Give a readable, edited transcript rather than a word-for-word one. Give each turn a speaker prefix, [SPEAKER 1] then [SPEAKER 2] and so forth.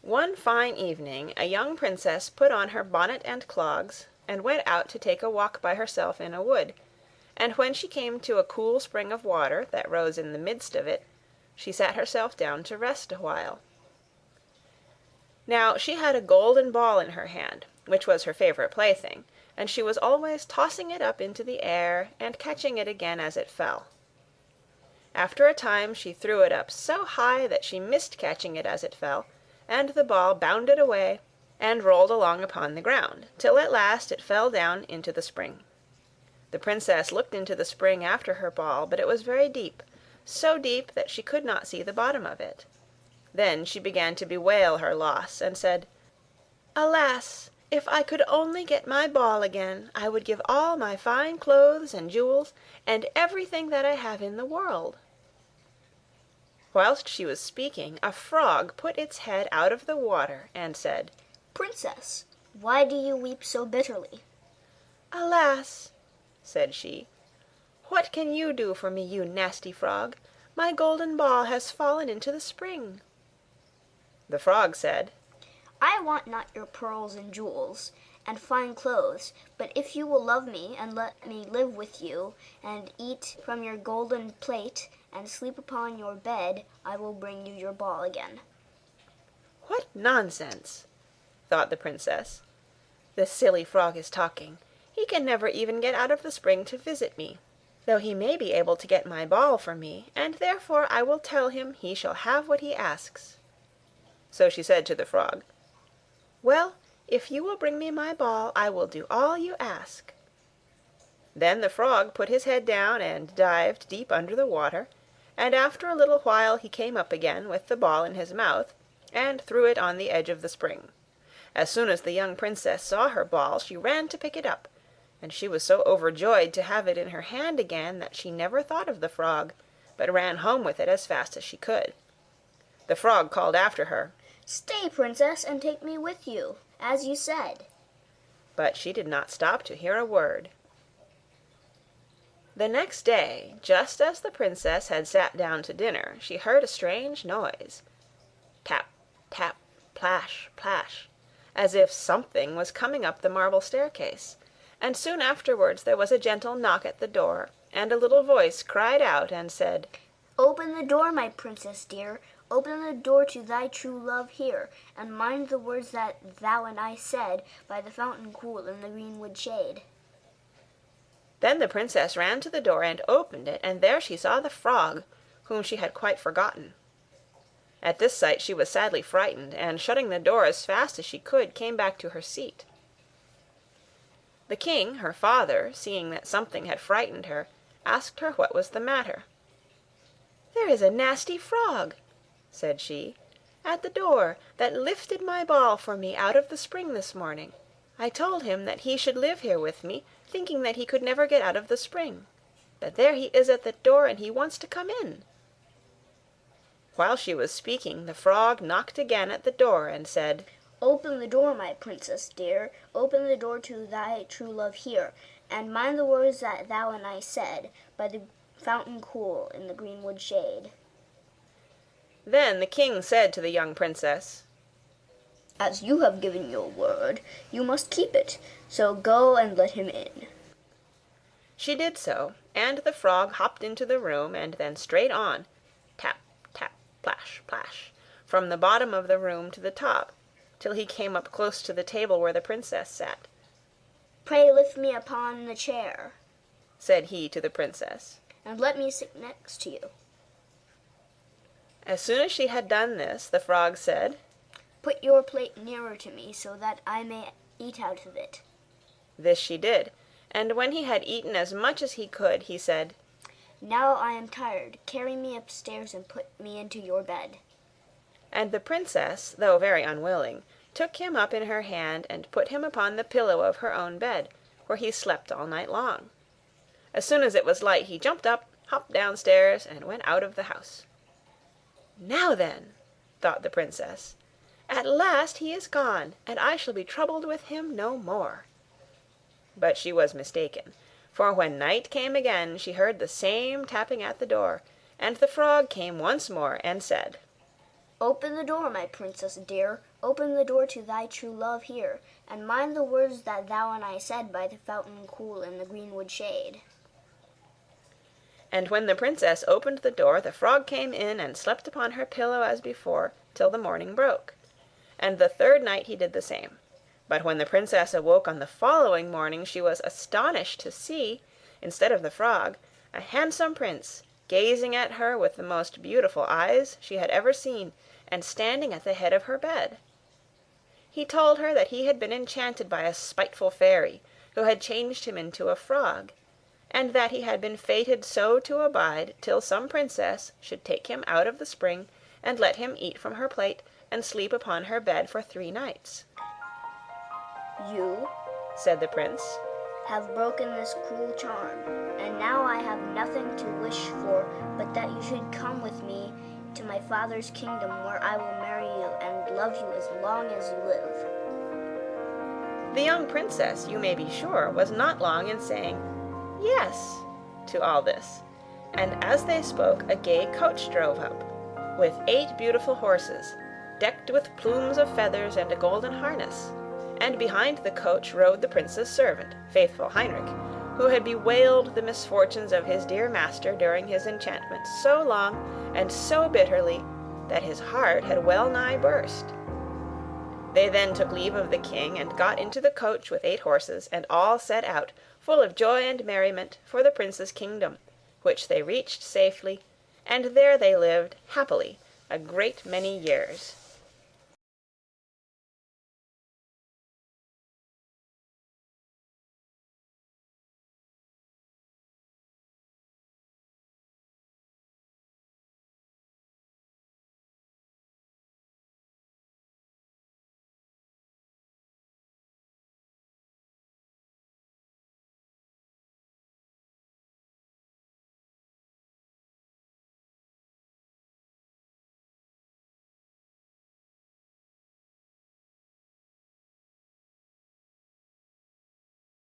[SPEAKER 1] One fine evening a young princess put on her bonnet and clogs, and went out to take a walk by herself in a wood, and when she came to a cool spring of water that rose in the midst of it, she sat herself down to rest awhile. Now she had a golden ball in her hand, which was her favourite plaything, and she was always tossing it up into the air, and catching it again as it fell. After a time she threw it up so high that she missed catching it as it fell, and the ball bounded away, and rolled along upon the ground, till at last it fell down into the spring. The princess looked into the spring after her ball, but it was very deep, so deep that she could not see the bottom of it. Then she began to bewail her loss, and said, "Alas! if I could only get my ball again, I would give all my fine clothes and jewels, and everything that I have in the world." Whilst she was speaking, a frog put its head out of the water, and said,
[SPEAKER 2] "Princess, why do you weep so bitterly?"
[SPEAKER 1] "Alas!" said she, "what can you do for me, you nasty frog? My golden ball has fallen into the spring." The frog said,
[SPEAKER 2] "I want not your pearls and jewels and fine clothes, but if you will love me and let me live with you and eat from your golden plate and sleep upon your bed, I will bring you your ball again."
[SPEAKER 1] "What nonsense!" thought the princess. "The silly frog is talking. He can never even get out of the spring to visit me, though he may be able to get my ball for me, and therefore I will tell him he shall have what he asks." So she said to the frog, "Well, if you will bring me my ball, I will do all you ask." Then the frog put his head down and dived deep under the water, and after a little while he came up again with the ball in his mouth, and threw it on the edge of the spring. As soon as the young princess saw her ball, she ran to pick it up, and she was so overjoyed to have it in her hand again that she never thought of the frog, but ran home with it as fast as she could. The frog called after her,
[SPEAKER 2] "Stay, princess, and take me with you, as you said."
[SPEAKER 1] But she did not stop to hear a word. The next day, just as the princess had sat down to dinner, she heard a strange noise. Tap, tap, plash, plash, as if something was coming up the marble staircase, and soon afterwards there was a gentle knock at the door, and a little voice cried out and said,
[SPEAKER 2] "Open the door, my princess dear, open the door to thy true love here, and mind the words that thou and I said by the fountain cool in the greenwood shade."
[SPEAKER 1] Then the princess ran to the door and opened it, and there she saw the frog, whom she had quite forgotten. At this sight she was sadly frightened, and shutting the door as fast as she could, came back to her seat. The king, her father, seeing that something had frightened her, asked her what was the matter. "There is a nasty frog," said she, "at the door, that lifted my ball for me out of the spring this morning. I told him that he should live here with me, thinking that he could never get out of the spring. But there he is at the door, and he wants to come in." While she was speaking, the frog knocked again at the door and said,
[SPEAKER 2] "Open the door, my princess dear, open the door to thy true love here, and mind the words that thou and I said by the fountain cool in the greenwood shade."
[SPEAKER 1] Then the king said to the young princess,
[SPEAKER 2] "As you have given your word, you must keep it, so go and let him in."
[SPEAKER 1] She did so, and the frog hopped into the room, and then straight on, tap, tap, plash, plash, from the bottom of the room to the top, till he came up close to the table where the princess sat.
[SPEAKER 2] "Pray lift me upon the chair,"
[SPEAKER 1] said he to the princess,
[SPEAKER 2] "and let me sit next to you."
[SPEAKER 1] As soon as she had done this, the frog said,
[SPEAKER 2] "Put your plate nearer to me so that I may eat out of it."
[SPEAKER 1] This she did, and when he had eaten as much as he could, he said,
[SPEAKER 2] "Now I am tired. Carry me upstairs and put me into your bed."
[SPEAKER 1] And the princess, though very unwilling, took him up in her hand and put him upon the pillow of her own bed, where he slept all night long. As soon as it was light he jumped up, hopped downstairs, and went out of the house. "Now then," thought the princess, "at last he is gone, and I shall be troubled with him no more." But she was mistaken, for when night came again she heard the same tapping at the door, and the frog came once more and said,
[SPEAKER 2] "Open the door, my princess dear, Open the door to thy true love here, and mind the words that thou and I said by the fountain cool in the greenwood shade."
[SPEAKER 1] And when the princess opened the door, the frog came in and slept upon her pillow as before, till the morning broke. And the third night he did the same. But when the princess awoke on the following morning, she was astonished to see, instead of the frog, a handsome prince, gazing at her with the most beautiful eyes she had ever seen, and standing at the head of her bed. He told her that he had been enchanted by a spiteful fairy, who had changed him into a frog, and that he had been fated so to abide till some princess should take him out of the spring, and let him eat from her plate, and sleep upon her bed for 3 nights.
[SPEAKER 2] "You,"
[SPEAKER 1] said the prince,
[SPEAKER 2] "have broken this cruel charm, and now I have nothing to wish for but that you should come with me to my father's kingdom, where I will marry you and love you as long as you live."
[SPEAKER 1] The young princess, you may be sure, was not long in saying "yes" to all this, and as they spoke a gay coach drove up, with 8 beautiful horses, decked with plumes of feathers and a golden harness, and behind the coach rode the prince's servant, faithful Heinrich, who had bewailed the misfortunes of his dear master during his enchantment so long and so bitterly that his heart had well nigh burst. They then took leave of the king, and got into the coach with 8 horses, and all set out, full of joy and merriment, for the prince's kingdom, which they reached safely, and there they lived happily a great many years.